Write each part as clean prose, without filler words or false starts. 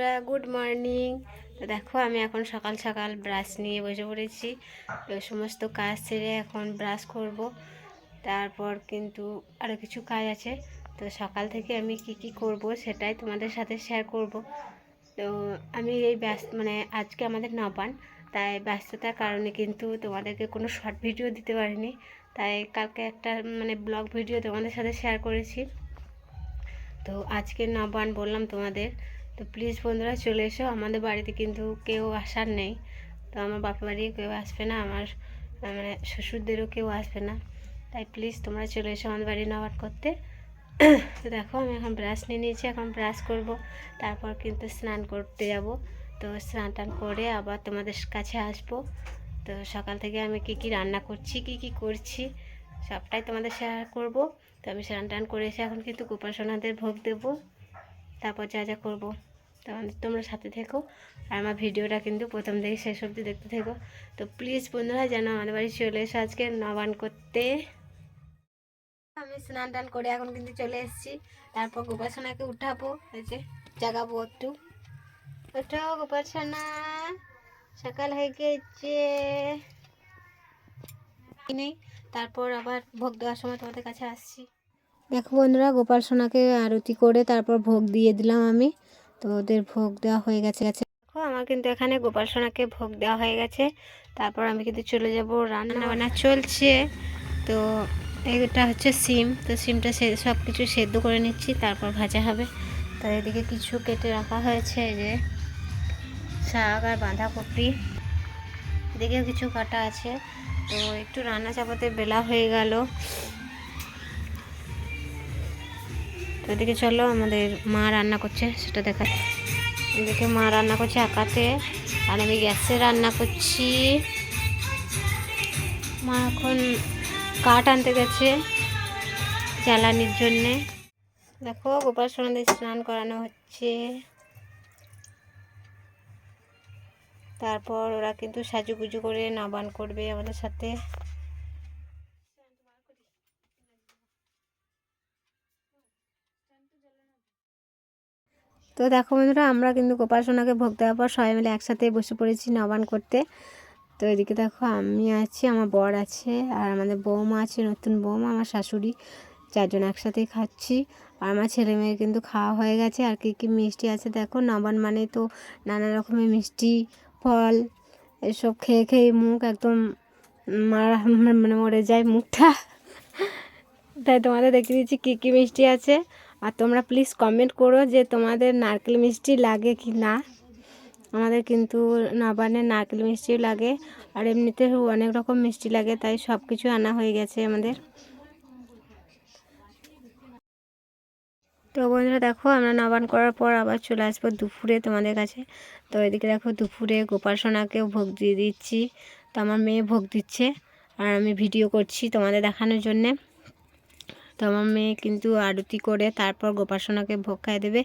বন্ধুরা, good morning. তো দেখো আমি এখন সকাল সকাল ব্রাশ নিয়ে বসে পড়েছি। তো সমস্ত কাজ সেরে এখন ব্রাশ করব। তারপর কিন্তু আরও কিছু কাজ আছে। তো সকাল থেকে আমি কি কি করব সেটাই তোমাদের সাথে শেয়ার করব। তো আমি এই আজকে আমাদের নবান, তাই ব্যস্ততার কারণে কিন্তু তোমাদেরকে কোনো শর্ট ভিডিও দিতে পারিনি। তাই কালকে একটা ব্লগ ভিডিও তোমাদের সাথে শেয়ার করেছি। তো আজকে নবান বললাম তোমাদের। তো প্লিজ বন্ধুরা চলে এসো, আমাদের বাড়িতে কিন্তু কেউ আসার নেই। তো আমার বাপা বাড়ি কেউ আসবে না, আমার শ্বশুরদেরও কেউ আসবে না। তাই প্লিজ তোমরা চলে এসো আমাদের বাড়ি নবান করতে। তো দেখো আমি এখন ব্রাশ নিয়ে নিয়েছি, এখন ব্রাশ করব। তারপর কিন্তু স্নান করতে যাব। তো স্নান টান করে আবার তোমাদের কাছে আসবো। তো সকাল থেকে আমি কি কি রান্না করছি, কি কি করছি সবটাই তোমাদের শেয়ার করব। তো আমি স্নান টান করে এসে এখন কিন্তু গোপাল সোনাদের ভোগ দেবো। তারপর যা যা করবো তোমরা সাথে থেকো, আর আমার ভিডিওটা কিন্তু প্রথম থেকে শেষ অবধি দেখতে থেকো। তো প্লিজ বন্ধুরা যেন আমাদের বাড়ি চলে এসো আজকে নবান করতে। আমি স্নান টান করে এখন কিন্তু চলে এসেছি। তারপর গোপাল সোনাকে উঠাবো, এই যে জাগাবো একটু। ওঠো গোপাল সোনা, সকাল হয়ে গেছে। নেই, তারপর আবার ভোগ দেওয়ার সময় তোমাদের কাছে আসছি। দেখো বন্ধুরা, গোপাল সোনাকে আরতি করে তারপর ভোগ দিয়ে দিলাম আমি। তো ওদের ভোগ দেওয়া হয়ে গেছে। দেখো আমার কিন্তু এখানে গোপাল সোনাকে ভোগ দেওয়া হয়ে গেছে। তারপর আমি কিন্তু চলে যাব, রান্না বান্না চলছে। তো এটা হচ্ছে সিম, তো সিমটা সব কিছু সেদ্ধ করে নিচ্ছি, তারপর ভাজা হবে। তো এদিকে কিছু কেটে রাখা হয়েছে, এই যে শাক আর বাঁধাকপি, এদিকেও কিছু কাটা আছে। তো একটু রান্না চাপাতে বেলা হয়ে গেল। তো এদিকে চলো আমাদের মা রান্না করছে সেটা দেখা। এদিকে মা রান্না করছে আকাতে, আর আমি গ্যাসে রান্না করছি। মা এখন কাঠ আনতে গেছে জ্বালানির জন্যে। দেখো গোপাল সোনাদের স্নান করানো হচ্ছে। তারপর ওরা কিন্তু সাজুগুজু করে নবান করবে আমাদের সাথে। তো দেখো বন্ধুরা, আমরা কিন্তু গোপাল সোনাকে ভোগ দেওয়ার পর সবাই মিলে একসাথে বসে পড়েছি নবান করতে। তো এদিকে দেখো আমি আছি, আমার বর আছে, আর আমাদের বৌমা আছে, নতুন বৌমা, আমার শাশুড়ি, চারজন একসাথেই খাচ্ছি। আর আমার ছেলে মেয়ে কিন্তু খাওয়া হয়ে গেছে। আর কী কী মিষ্টি আছে দেখো, নবান মানে তো নানা রকমের মিষ্টি, ফল, এসব খেয়ে খেয়ে মুখ একদম মরে যায় মুখটা। তাই তোমাদের দেখিয়ে দিচ্ছি কী কী মিষ্টি আছে। আর তোমরা প্লিজ কমেন্ট করো যে তোমাদের নারকেল মিষ্টি লাগে কি না। আমাদের কিন্তু নবান্নের নারকেল মিষ্টিও লাগে, আর এমনিতে অনেক রকম মিষ্টি লাগে, তাই সব কিছু আনা হয়ে গেছে আমাদের। তো বন্ধুরা দেখো, আমরা নবান করার পর আবার চলে আসবো দুপুরে তোমাদের কাছে। তো এদিকে দেখো দুপুরে গোপাল সোনাকেও ভোগ দিয়ে দিচ্ছি। তো আমার মেয়ে ভোগ দিচ্ছে, আর আমি ভিডিও করছি তোমাদের দেখানোর জন্যে। তো আমার মেয়ে কিন্তু আরতি করে তারপর গোপাল সোনাকে ভোগ খাইয়ে দেবে।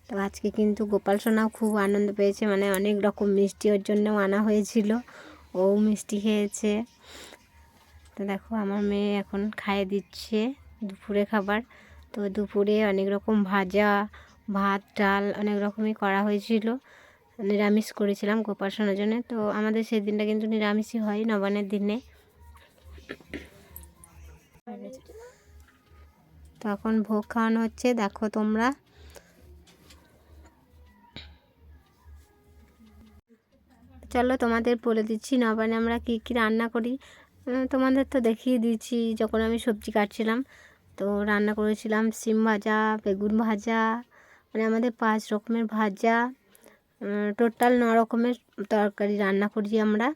তো আজকে কিন্তু গোপাল সোনাও খুব আনন্দ পেয়েছে, অনেক রকম মিষ্টি ওর জন্যও আনা হয়েছিল, ও মিষ্টি খেয়েছে। তো দেখো আমার মেয়ে এখন খাইয়ে দিচ্ছে দুপুরে খাবার। তো দুপুরে অনেক রকম ভাজা, ভাত, ডাল অনেক রকমই করা হয়েছিল। নিরামিষ করেছিলাম গোপাল সোনার জন্য। তো আমাদের সেই দিনটা কিন্তু নিরামিষই হয় নবানের দিনে। তো এখন ভোগ খাওয়ানো হচ্ছে, দেখো তোমরা। চলো তোমাদের বলে দিচ্ছি নবানে আমরা কী কী রান্না করি। তোমাদের তো দেখিয়ে দিচ্ছি যখন আমি সবজি কাটছিলাম। তো রান্না করেছিলাম সিম ভাজা, বেগুন ভাজা, আমাদের 5 রকমের ভাজা, টোটাল 9 রকমের তরকারি রান্না করি আমরা,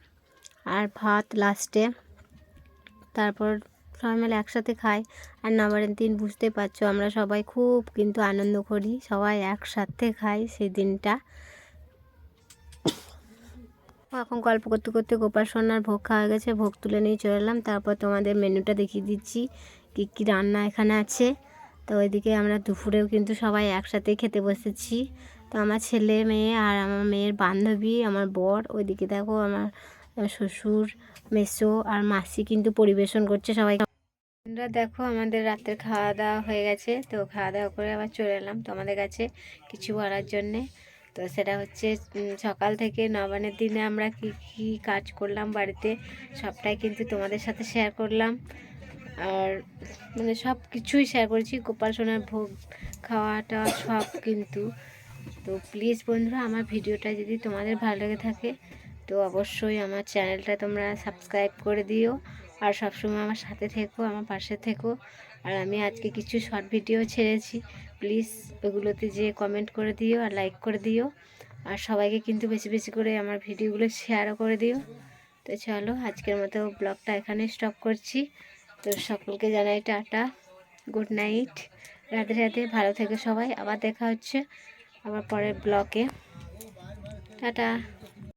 আর ভাত লাস্টে। তারপর সবাই মিলে একসাথে খাই। আর নবানের দিন বুঝতে পারছো আমরা সবাই খুব কিন্তু আনন্দ করি, সবাই একসাথে খাই সেই দিনটা। এখন গল্প করতে করতে গোপাল সোনার ভোগ খাওয়া গেছে, ভোগ তুলে নিয়ে চলে এলাম। তারপর তোমাদের মেনুটা দেখিয়ে দিচ্ছি কী কী রান্না এখানে আছে। তো ওইদিকে আমরা দুপুরেও কিন্তু সবাই একসাথেই খেতে বসেছি। তো আমার ছেলে মেয়ে আর আমার মেয়ের বান্ধবী, আমার বর, ওইদিকে দেখো আমার শ্বশুর, মেসো আর মাসি কিন্তু পরিবেশন করছে সবাই। বন্ধুরা দেখো আমাদের রাতের খাওয়া দাওয়া হয়ে গেছে, তো খাওয়া দাওয়া করে আবার চলে এলাম তোমাদের কাছে কিছু বলার জন্যে। তো সেটা হচ্ছে সকাল থেকে নবান্নের দিনে আমরা কি কি কাজ করলাম বাড়িতে সবটাই কিন্তু তোমাদের সাথে শেয়ার করলাম। আর মানে সব কিছুই শেয়ার করেছি, গোপাল সোনার ভোগ খাওয়াটা সব কিন্তু। তো প্লিজ বন্ধুরা আমার ভিডিওটা যদি তোমাদের ভালো লেগে থাকে তো অবশ্যই আমার চ্যানেলটা তোমরা সাবস্ক্রাইব করে দিও, আর সবসময় আমার সাথে থেকো, আমার পাশে থেকো। আর আমি আজকে কিছু শর্ট ভিডিও ছেড়েছি, প্লিজ ওগুলোতে যে কমেন্ট করে দিও আর লাইক করে দিও, আর সবাইকে কিন্তু বেশি বেশি করে আমার ভিডিওগুলো শেয়ারও করে দিও। তো চলো আজকের মতো ব্লগটা এখানে স্টপ করছি। তো সকলকে জানাই tata, good night, Radhe Radhe, ভালো থেকো সবাই। আবার দেখা হচ্ছে আবার পরের ব্লগে। টাটা।